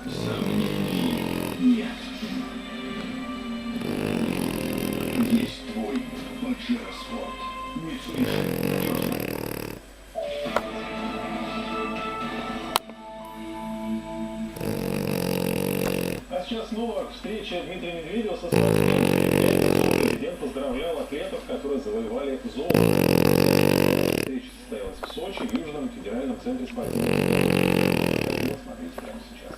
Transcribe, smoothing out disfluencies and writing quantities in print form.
Сомнений нет. Есть твой Паджеро Спорт. Mitsubishi надежный. А сейчас снова встреча Дмитрия Медведева со спортсменами. Президент поздравлял атлетов, которые завоевали золото. Встреча состоялась в Сочи, в Южном федеральном центре спортивной подготовки. Смотрите прямо сейчас.